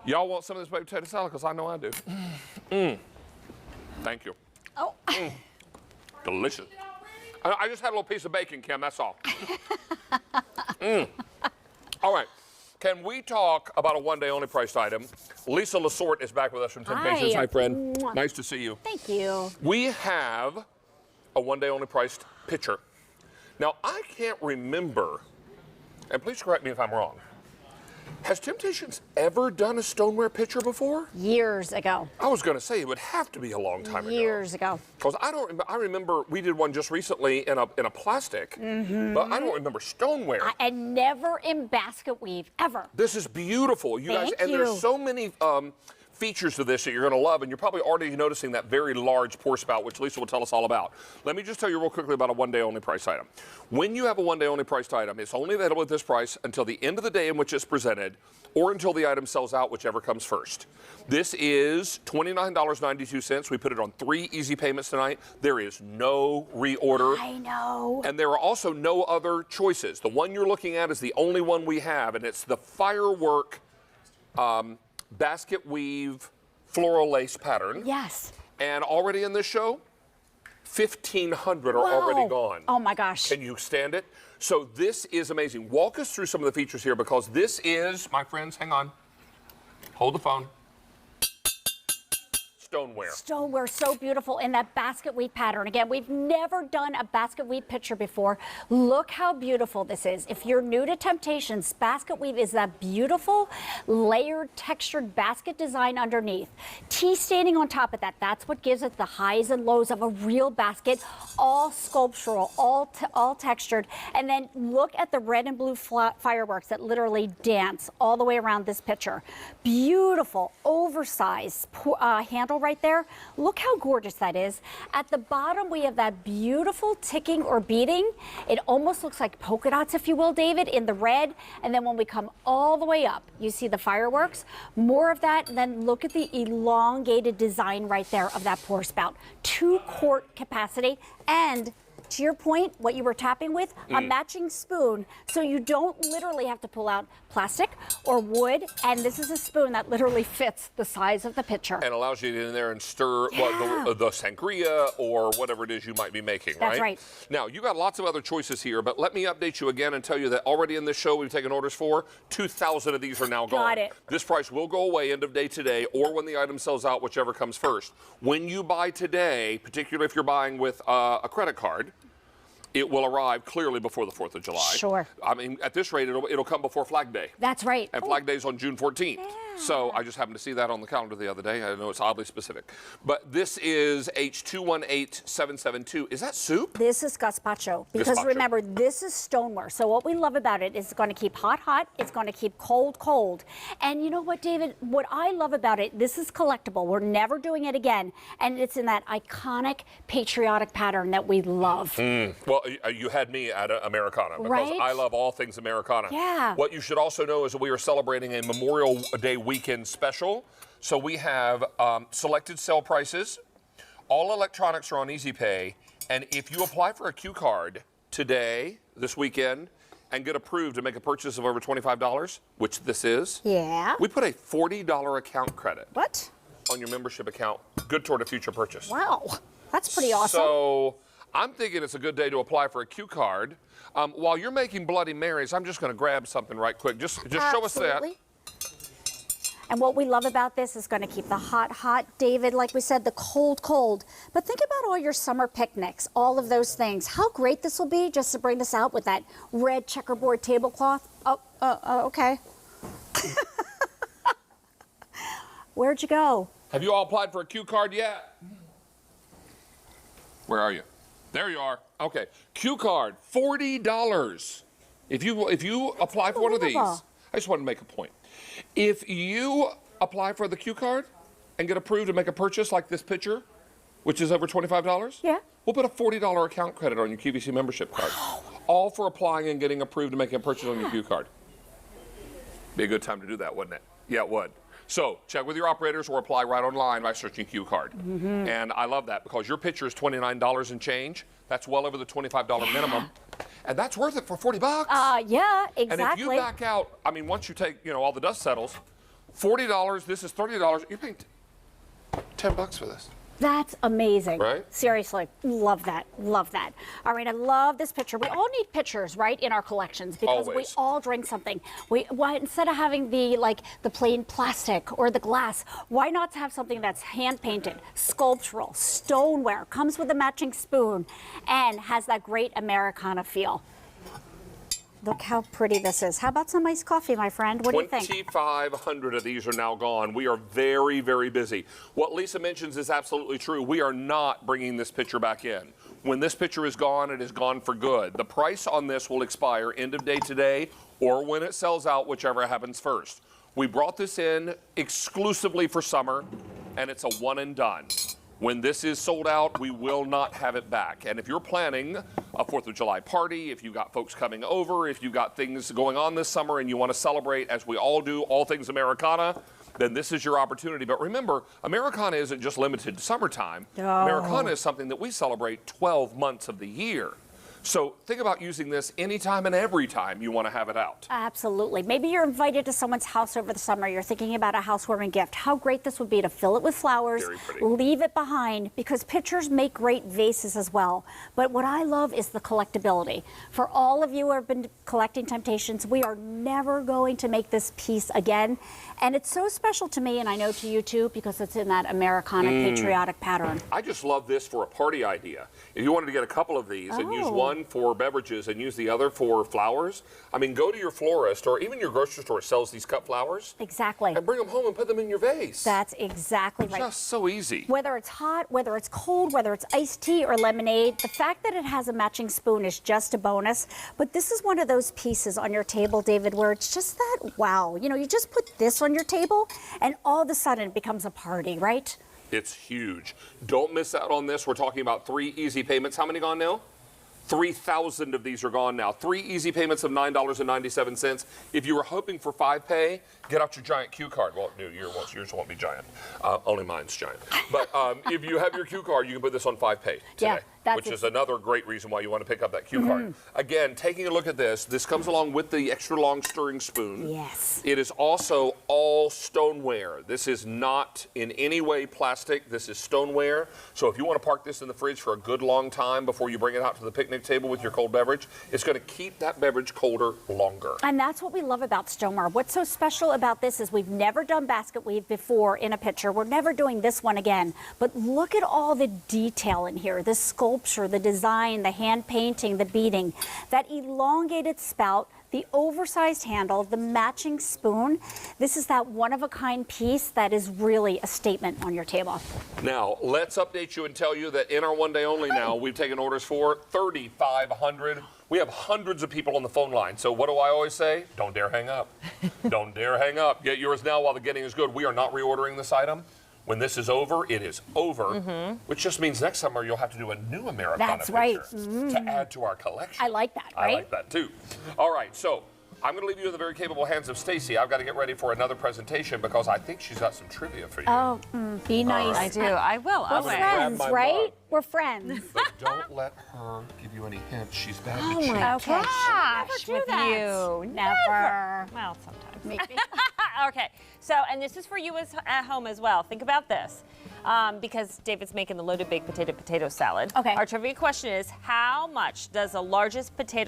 Y'all want some of this baked potato salad? Because I know I do. Thank you. Oh. Delicious. I just had a little piece of bacon, Kim, that's all. All right. Can we talk about a one-day only priced item? Lisa Lasorte is back with us from Temp-tations. Hi, friend. Mwah. Nice to see you. Thank you. We have a one-day only priced pitcher. Now, I can't remember, and please correct me if I'm wrong, has Temp-tations ever done a stoneware pitcher before? Years ago. I was going to say it would have to be a long time ago. Years ago. Because I remember we did one just recently in a plastic, but I don't remember stoneware. And never in basket weave, ever. This is beautiful, you guys. Thank And you. there's so many features to this that you're going to love, and you're probably already noticing that very large pour spout, which Lisa will tell us all about. Let me just tell you real quickly about a one-day only price item. When you have a one-day only priced item, it's only available at this price until the end of the day in which it's presented, or until the item sells out, whichever comes first. This is $29.92. We put it on 3 easy payments tonight. There is no reorder. I know. And there are also no other choices. The one you're looking at is the only one we have, and it's the Firework Basketweave floral lace pattern. Yes. And already in this show, 1,500 are already gone. Oh my gosh. Can you stand it? So this is amazing. Walk us through some of the features here, because this is, my friends, hang on. Hold the phone. Stoneware. Stoneware, so beautiful in that basket weave pattern. Again, we've never done a basket weave pitcher before. Look how beautiful this is. If you're new to Temp-tations, basket weave is that beautiful layered textured basket design underneath. Tea staining on top of that. That's what gives it the highs and lows of a real basket, all sculptural, all textured. And then look at the red and blue fireworks that literally dance all the way around this pitcher. Beautiful, oversized handle right there. Look how gorgeous that is. At the bottom, we have that beautiful ticking or beading. It almost looks like polka dots, if you will, David, in the red. And then when we come all the way up, you see the fireworks. More of that, and then look at the elongated design right there of that pour spout. 2 quart capacity, and to your point, what you were tapping with, a matching spoon, so you don't literally have to pull out plastic or wood, and this is a spoon that literally fits the size of the pitcher. And allows you to get in there and stir the sangria or whatever it is you might be making, right? That's right. Now, you got lots of other choices here, but let me update you again and tell you that already in this show we've taken orders for 2,000 of these are now gone. Got it. This price will go away end of day today, or when the item sells out, whichever comes first. When you buy today, particularly if you're buying with a credit card, it will arrive clearly before the 4th of July. Sure. I mean, at this rate, it'll come before Flag Day. That's right. And Flag Day's on June 14th. Yeah. So I just happened to see that on the calendar the other day. I know it's oddly specific. But this is H218772. Is that soup? This is gazpacho, because remember, this is stoneware. So what we love about it is it's going to keep hot, hot. It's going to keep cold, cold. And you know what, David? What I love about it, this is collectible. We're never doing it again. And it's in that iconic, patriotic pattern that we love. Well, you had me at Americana, because Right? I love all things Americana. Yeah. What you should also know is that we are celebrating a Memorial Day weekend special. So we have selected sale prices. All electronics are on Easy Pay. And if you apply for a Q card today, this weekend, and get approved to make a purchase of over $25, which this is, Yeah. we put a $40 account credit What? on your membership account, good toward a future purchase. Wow. That's pretty awesome. So I'm thinking it's a good day to apply for a Q card. While you're making Bloody Marys, I'm just going to grab something right quick. Just show us that. Absolutely. And what we love about this is going to keep the hot, hot, David, like we said, the cold, cold. But think about all your summer picnics, all of those things. How great this will be just to bring this out with that red checkerboard tablecloth. Okay. Where'd you go? Have you all applied for a Q card yet? Where are you? There you are. Okay. Q card, $40. If you apply for one of these, I just want to make a point. If you apply for the Q card and get approved to make a purchase like this pitcher, which is over $25, Yeah. we'll put a $40 account credit on your QVC membership card. All for applying and getting approved to make a purchase on your Q card. Be a good time to do that, wouldn't it? Yeah, it would. So check with your operators or apply right online by searching Q card. And I love that, because your pitcher is $29 and change. That's well over the $25 minimum. And that's worth it for $40. Yeah, exactly. And if you back out, I mean, once you take, all the dust settles, $40, this is $30. You're paying $10 for this. That's amazing. Right? Seriously, love that. Love that. All right, I love this pitcher. We all need pitchers, right, in our collections because we Always. all drink something. Why instead of having the plain plastic or the glass, why not have something that's hand painted, sculptural, stoneware, comes with a matching spoon, and has that great Americana feel. Look how pretty this is. How about some iced coffee, my friend? What do you think? 2,500 of these are now gone. We are very, very busy. What Lisa mentions is absolutely true. We are not bringing this pitcher back in. When this pitcher is gone, it is gone for good. The price on this will expire end of day today or when it sells out, whichever happens first. We brought this in exclusively for summer, and it's a one and done. When this is sold out, we will not have it back. And if you're planning a 4th of July party, if you've got folks coming over, if you've got things going on this summer and you want to celebrate, as we all do, all things Americana, then this is your opportunity. But remember, Americana isn't just limited to summertime. Oh. Americana is something that we celebrate 12 months of the year. So think about using this anytime and every time you want to have it out. Absolutely. Maybe you're invited to someone's house over the summer. You're thinking about a housewarming gift. How great this would be to fill it with flowers, Very pretty. leave it behind, because pitchers make great vases as well. But what I love is the collectability. For all of you who have been collecting Temp-tations, we are never going to make this piece again. And it's so special to me, and I know to you too, because it's in that Americana patriotic pattern. I just love this for a party idea. If you wanted to get a couple of these and use one for beverages and use the other for flowers, I mean, go to your florist or even your grocery store sells these cut flowers. Exactly. And bring them home and put them in your vase. That's exactly right. Just so easy. Whether it's hot, whether it's cold, whether it's iced tea or lemonade, the fact that it has a matching spoon is just a bonus. But this is one of those pieces on your table, David, where it's just that wow. You know, you just put this on your table and all of a sudden it becomes a party, right? It's huge. Don't miss out on this. We're talking about 3 easy payments. How many gone now? 3,000 of these are gone now. 3 easy payments of $9.97. If you were hoping for 5 pay, get out your giant cue card. Well, no, yours won't be giant. Only mine's giant. But if you have your cue card, you can put this on 5 pay today, which is another great reason why you want to pick up that cue card. Again, taking a look at this, this comes along with the extra long stirring spoon. Yes. It is also all stoneware. This is not in any way plastic. This is stoneware. So if you want to park this in the fridge for a good long time before you bring it out to the picnic table with your cold beverage, it's going to keep that beverage colder longer. And that's what we love about stoneware. What's so special about this is we've never done basket weave before in a pitcher. We're never doing this one again. But look at all the detail in here, the sculpture, the design, the hand painting, the beading, that elongated spout, the oversized handle, the matching spoon. This is that one-of-a-kind piece that is really a statement on your table. Now, let's update you and tell you that in our one day only now, we've taken orders for 3,500. We have hundreds of people on the phone line. So what do I always say? Don't dare hang up. Don't dare hang up. Get yours now while the getting is good. We are not reordering this item. When this is over, it is over, which just means next summer you'll have to do a new Americana That's right. pitcher to add to our collection. I like that, right? I like that too. All right, so I'm going to leave you in the very capable hands of Stacy. I've got to get ready for another presentation because I think she's got some trivia for you. Oh, be nice. I do. I will. We're I'll wait. friends, my right? mug. We're friends. But don't let her give you any hints. She's bad Oh at cheating. my Okay. gosh, Never do with that. you. Never. Well, sometimes. Maybe. Okay, so, and this is for you at home as well. Think about this. Because David's making the loaded baked potato salad. Okay. Our trivia question is, how much does the largest potato